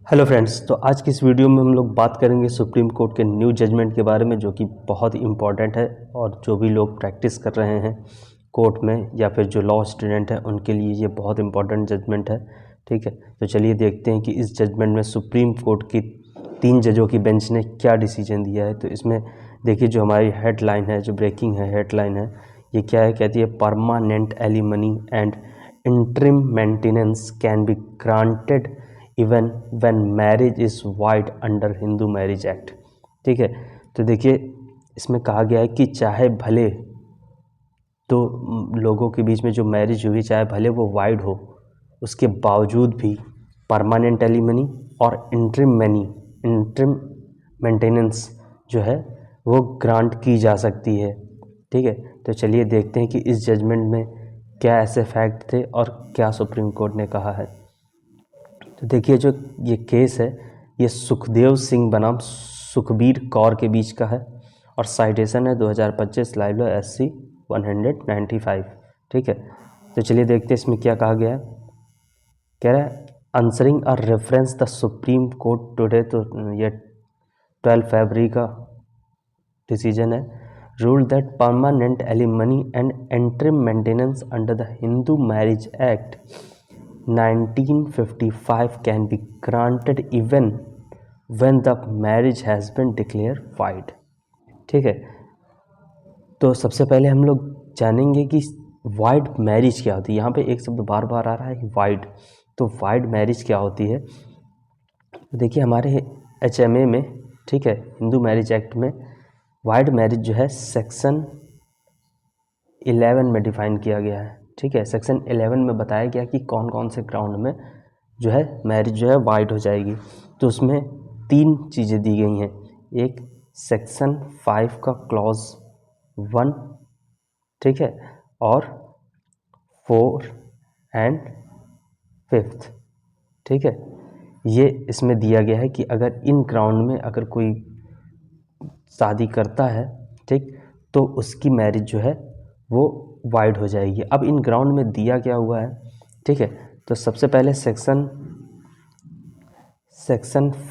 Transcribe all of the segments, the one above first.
Hello friends, तो आज की इस वीडियो में हम लोग बात करेंगे सुप्रीम कोर्ट के न्यू जजमेंट के बारे में, जो कि बहुत इम्पॉर्टेंट है और जो भी लोग प्रैक्टिस कर रहे हैं कोर्ट में या फिर जो लॉ स्टूडेंट हैं उनके लिए ये बहुत इम्पॉर्टेंट जजमेंट है। ठीक है, तो चलिए देखते हैं कि इस जजमेंट में सुप्रीम कोर्ट की 3 जजों की बेंच ने क्या डिसीजन दिया है। तो इसमें देखिए, जो हमारी हेडलाइन है, जो ब्रेकिंग है हेडलाइन है, ये क्या है, कहती है permanent alimony and interim maintenance can be granted even when marriage is wide under Hindu marriage act. ठीक है, तो देखिए इसमें कहा गया है कि चाहे भले तो लोगों के बीच में जो मैरिज हुई, चाहे भले वो वाइड हो, उसके बावजूद भी परमानेंट एलिमनी और इंटरिम मेंटेनेंस जो है वो ग्रांट की जा सकती है। ठीक है, तो चलिए देखते हैं कि इस जजमेंट में क्या ऐसे फैक्ट थे और क्या सुप्रीम कोर्ट ने कहा है। तो देखिए, जो ये केस है ये सुखदेव सिंह बनाम सुखबीर कौर के बीच का है और साइटेशन है 2025 लाइव लॉ SC 195। ठीक है, तो चलिए देखते हैं इसमें क्या कहा गया है। कह रहा है answering a reference the supreme court today, तो ये 12 फरवरी का डिसीजन है, rule that permanent alimony and interim maintenance under the Hindu marriage act 1955 can be granted even when the marriage has been declared void। ठीक है, तो सबसे पहले हम लोग जानेंगे कि वाइड मैरिज क्या होती है। यहाँ पे एक शब्द बार बार आ रहा है कि वाइड, तो वाइड मैरिज क्या होती है। तो देखिए हमारे HMA में, ठीक है, हिंदू मैरिज एक्ट में वाइड मैरिज जो है सेक्शन 11 में डिफाइन किया गया है। ठीक है, सेक्शन 11 में बताया गया कि कौन कौन से ग्राउंड में जो है मैरिज जो है वाइड हो जाएगी। तो उसमें 3 चीज़ें दी गई हैं। एक सेक्शन 5 का क्लॉज 1, ठीक है, और 4 एंड 5। ठीक है, ये इसमें दिया गया है कि अगर इन ग्राउंड में अगर कोई शादी करता है, ठीक, तो उसकी मैरिज जो है वो वाइड हो जाएगी। अब इन ग्राउंड में दिया क्या हुआ है, ठीक है, तो सबसे पहले सेक्शन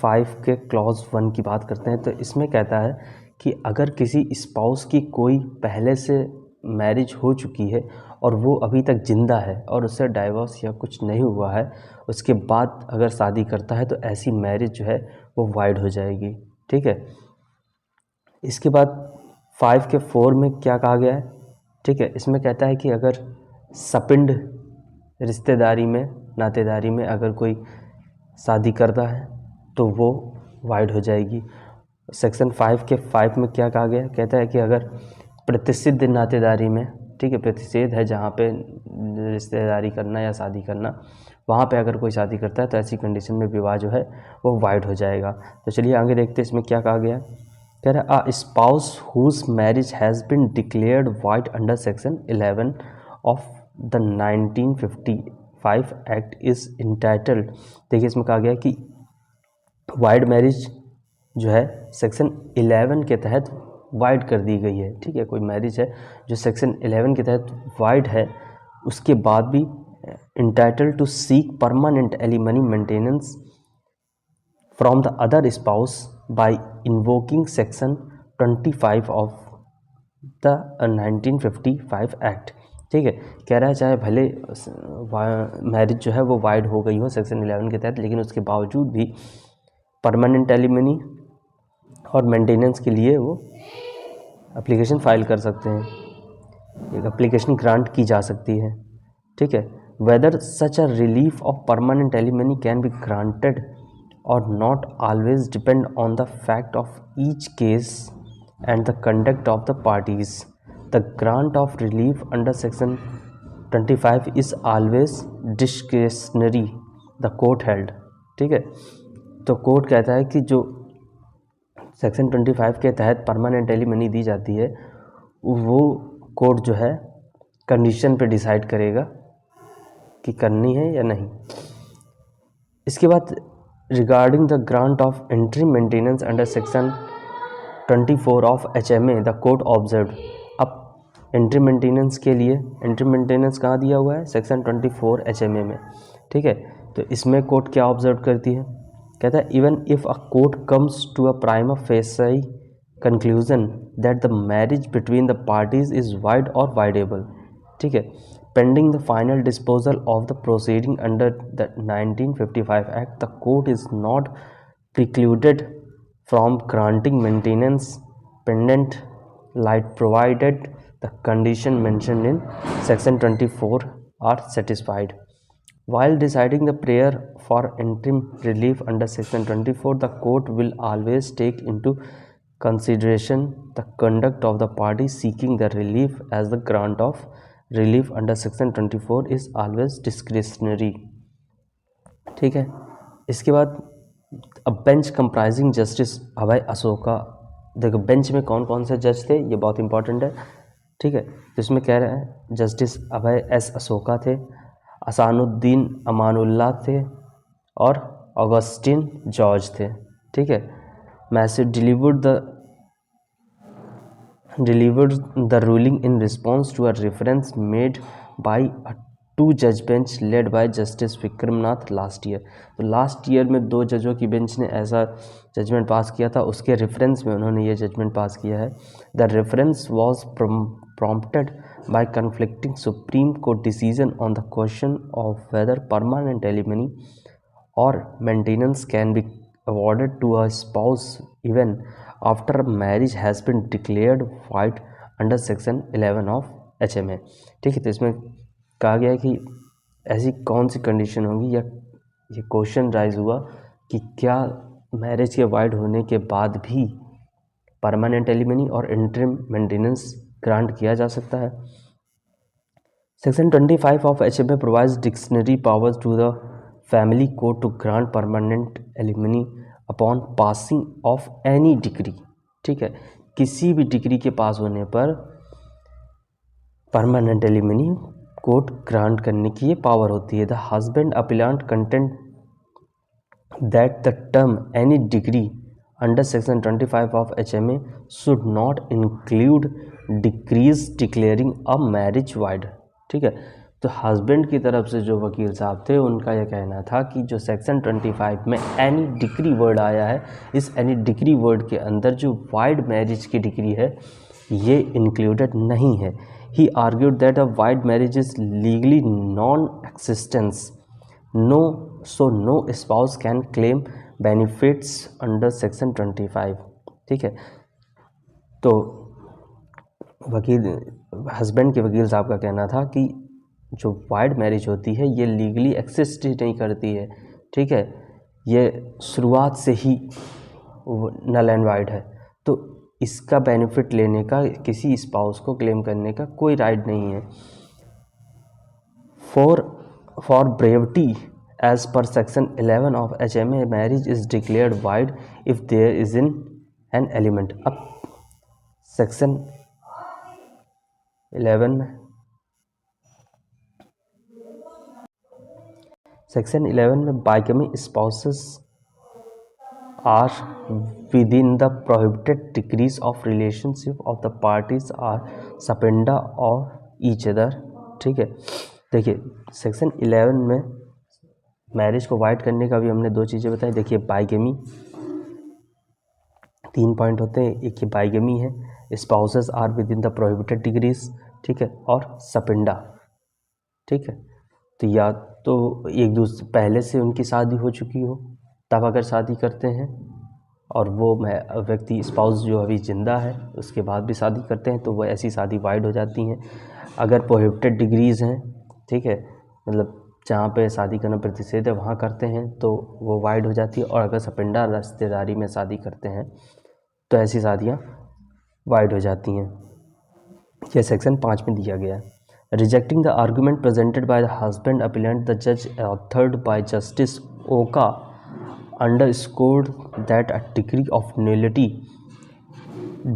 5 के क्लॉज 1 की बात करते हैं। तो इसमें कहता है कि अगर किसी स्पाउस की कोई पहले से मैरिज हो चुकी है और वो अभी तक ज़िंदा है और उससे डाइवोर्स या कुछ नहीं हुआ है, उसके बाद अगर शादी करता है तो ऐसी मैरिज जो है वो वाइड हो जाएगी। ठीक है, इसके बाद 5 के 4 में क्या कहा गया है। ठीक है, इसमें कहता है कि अगर सपिंड रिश्तेदारी में, नातेदारी में अगर कोई शादी करता है तो वो वाइड हो जाएगी। सेक्शन 5 के 5 में क्या कहा गया, कहता है कि अगर प्रतिषिद्ध नातेदारी में, ठीक है, प्रतिषेध है जहाँ पे रिश्तेदारी करना या शादी करना, वहाँ पे अगर कोई शादी करता है तो ऐसी कंडीशन में विवाह जो है वो वाइड हो जाएगा। तो चलिए आगे देखते हैं इसमें क्या कहा गया। कह रहा a spouse whose marriage has been declared void under section 11 of the 1955 act is entitled. देखिए इसमें कहा गया कि वाइड मैरिज जो है सेक्शन 11 के तहत वाइड कर दी गई है। ठीक है, कोई मैरिज है जो सेक्शन 11 के तहत वाइड है, उसके बाद भी entitled to seek permanent alimony maintenance from the other spouse by invoking section 25 of the 1955 act. ठीक है, कह रहा है चाहे भले मैरिज जो है वो वाइड हो गई हो सेक्शन 11 के तहत, लेकिन उसके बावजूद भी परमानेंट एलिमनी और मेंटेनेंस के लिए वो एप्लीकेशन फाइल कर सकते हैं, एक एप्लीकेशन ग्रांट की जा सकती है। ठीक है, whether such a relief of permanent alimony can be granted और not always depend on the fact of each case and the conduct of the parties. The grant of relief under section 25 is always discretionary the court held. ठीक है, तो court कहता है कि जो section 25 के तहत परमानेंट एलिमनी दी जाती है वो कोर्ट जो है कंडीशन पे डिसाइड करेगा कि करनी है या नहीं। इसके बाद regarding the grant of interim maintenance under section 24 of HMA the court observe. अब इंटरिम मेंटेनेंस के लिए, इंटरिम मेंटेनेंस कहाँ दिया हुआ है, सेक्शन 24 HMA में। ठीक है, तो इसमें कोर्ट क्या ऑब्जर्व करती है, कहता है even if a court comes to a prima facie conclusion that the marriage between the parties is void और वाइडेबल, ठीक है, pending the final disposal of the proceeding under the 1955 act, the court is not precluded from granting maintenance pendente lite provided the condition mentioned in section 24 are satisfied. While deciding the prayer for interim relief under Section 24, the court will always take into consideration the conduct of the party seeking the relief, as the grant of relief under Section 24 is always discretionary. ठीक है. इसके बाद अब bench comprising justice अभय अशोका. देखो bench में कौन कौन से जज थे, ये बहुत इंपॉर्टेंट है, ठीक है. तो इसमें कह रहे हैं जस्टिस अभय एस अशोका थे, असानुद्दीन अमानुल्लाह थे और ऑगस्टिन जॉर्ज थे, ठीक है. Massive delivered the ruling in response to a reference made by a two-judge bench led by Justice Vikram Nath last year. तो लास्ट ईयर में 2 जजों की बेंच ने ऐसा जजमेंट पास किया था, उसके रेफरेंस में उन्होंने ये जजमेंट पास किया है. The reference was prompted by conflicting Supreme Court decision on the question of whether permanent alimony or maintenance can be awarded to a spouse even after marriage has been declared void under section 11 of HMA. ठीक है. तो इसमें कहा गया है कि ऐसी कौन सी कंडीशन होगी, या ये क्वेश्चन राइज हुआ कि क्या मैरिज के वाइड होने के बाद भी परमानेंट एलिमनी और इंटरिम मेंटेनेंस ग्रांट किया जा सकता है. Section 25 of HMA provides discretionary powers to the family court to grant permanent alimony upon passing of any decree. ठीक है, किसी भी डिग्री के पास होने पर परमानेंट एलिमनी कोर्ट ग्रांट करने की ये पावर होती है. The husband appellate content that the term any degree under section 25 of HMA should not include decrease declaring a marriage wide. ठीक है, तो हस्बैंड की तरफ से जो वकील साहब थे उनका यह कहना था कि जो सेक्शन 25 में एनी डिग्री वर्ड आया है, इस एनी डिग्री वर्ड के अंदर जो वाइड मैरिज की डिग्री है ये इंक्लूडेड नहीं है. He argued that a void marriage is legally non existence, no spouse can claim benefits under section 25. ठीक है, तो हस्बैंड के वकील साहब का कहना था कि जो वाइड मैरिज होती है ये लीगली एक्सिस्ट ही नहीं करती है. ठीक है, ये शुरुआत से ही नल एंड वाइड है, तो इसका बेनिफिट लेने का, किसी स्पाउस को क्लेम करने का कोई राइट नहीं है. For brevity as per section 11 of HMA marriage is declared void if there is in an element. अब सेक्शन 11 में bigamy spouses are within the prohibited degrees of relationship of the parties are sapinda और each other. ठीक है, देखिए section 11 में marriage को wide करने का भी हमने 2 चीज़ें बताई. देखिए बाइगमी, 3 पॉइंट होते हैं. एक ये बाइगमी है, spouses are within the prohibited degrees, ठीक है, और सपेंडा. ठीक है, तो या तो एक दूसरे पहले से उनकी शादी हो चुकी हो तब अगर शादी करते हैं, और वो व्यक्ति स्पाउस जो अभी जिंदा है उसके बाद भी शादी करते हैं तो वो ऐसी शादी वाइड हो जाती हैं. अगर प्रोहिबिटेड डिग्रीज़ हैं, ठीक है, मतलब जहाँ पे शादी करना प्रतिषेध है वहाँ करते हैं तो वो वाइड हो जाती है. और अगर सपेंडा रिश्तेदारी में शादी करते हैं तो ऐसी शादियाँ वाइड हो जाती हैं. यह सेक्शन 5 में दिया गया है. Rejecting the argument presented by the husband appellate, the जज ऑथर्ड बाय जस्टिस ओका underscored that a degree of nullity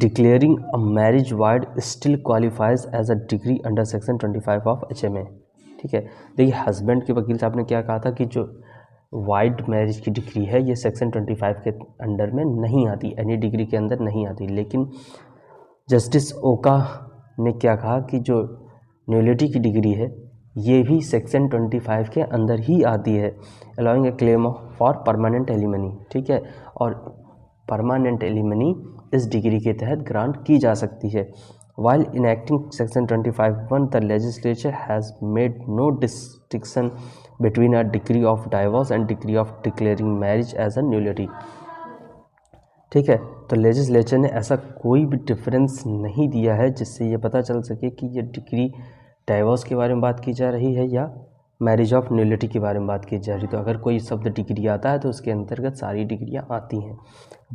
declaring a marriage void still qualifies as a degree under section 25 of HMA. ठीक है, देखिए husband के वकील साहब ने क्या कहा था कि जो वाइड मैरिज की डिग्री है ये सेक्शन 25 के अंडर में नहीं आती, एनी डिग्री के अंदर नहीं आती. लेकिन जस्टिस ओका ने क्या कहा कि जो न्यूलिटी की डिग्री है ये भी सेक्शन 25 के अंदर ही आती है। Allowing A claim for permanent alimony, ठीक है, और परमानेंट एलिमनी इस डिग्री के तहत ग्रांट की जा सकती है। While enacting section 25(1) the legislature has made no distinction between a degree of divorce and degree of declaring marriage as a nullity, ठीक है। तो लेजिस्लेचर ने ऐसा कोई भी डिफरेंस नहीं दिया है जिससे ये पता चल सके कि ये डिग्री डाइवोर्स के बारे में बात की जा रही है या मैरिज ऑफ न्यूलिटी के बारे में बात की जा रही है। तो अगर कोई शब्द डिग्री आता है तो उसके अंतर्गत सारी डिग्रियां आती हैं।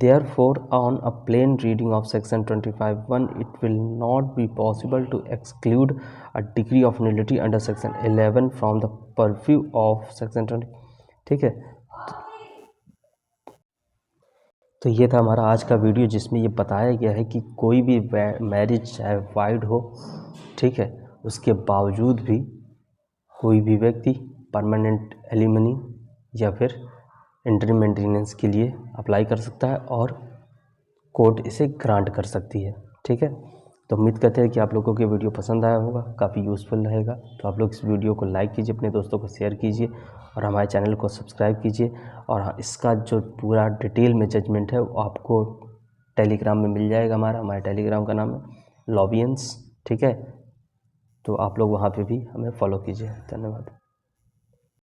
Therefore, on a plain reading of section 25(1), it will not be possible to exclude a degree of nullity under section 11 from the purview of section 20, ठीक है। तो ये था हमारा आज का वीडियो जिसमें ये बताया गया है कि कोई भी मैरिज चाहे वाइड हो, ठीक है, उसके बावजूद भी कोई भी व्यक्ति परमानेंट एलिमनी या फिर इंटरिम मेंटेनेंस के लिए अप्लाई कर सकता है और कोर्ट इसे ग्रांट कर सकती है, ठीक है। तो उम्मीद करते हैं कि आप लोगों को वीडियो पसंद आया होगा, काफ़ी यूज़फुल रहेगा। तो आप लोग इस वीडियो को लाइक कीजिए, अपने दोस्तों को शेयर कीजिए और हमारे चैनल को सब्सक्राइब कीजिए। और हाँ, इसका जो पूरा डिटेल में जजमेंट है वो आपको टेलीग्राम में मिल जाएगा। हमारे टेलीग्राम का नाम है लॉबियंस, ठीक है। तो आप लोग वहाँ पे भी हमें फॉलो कीजिए। धन्यवाद।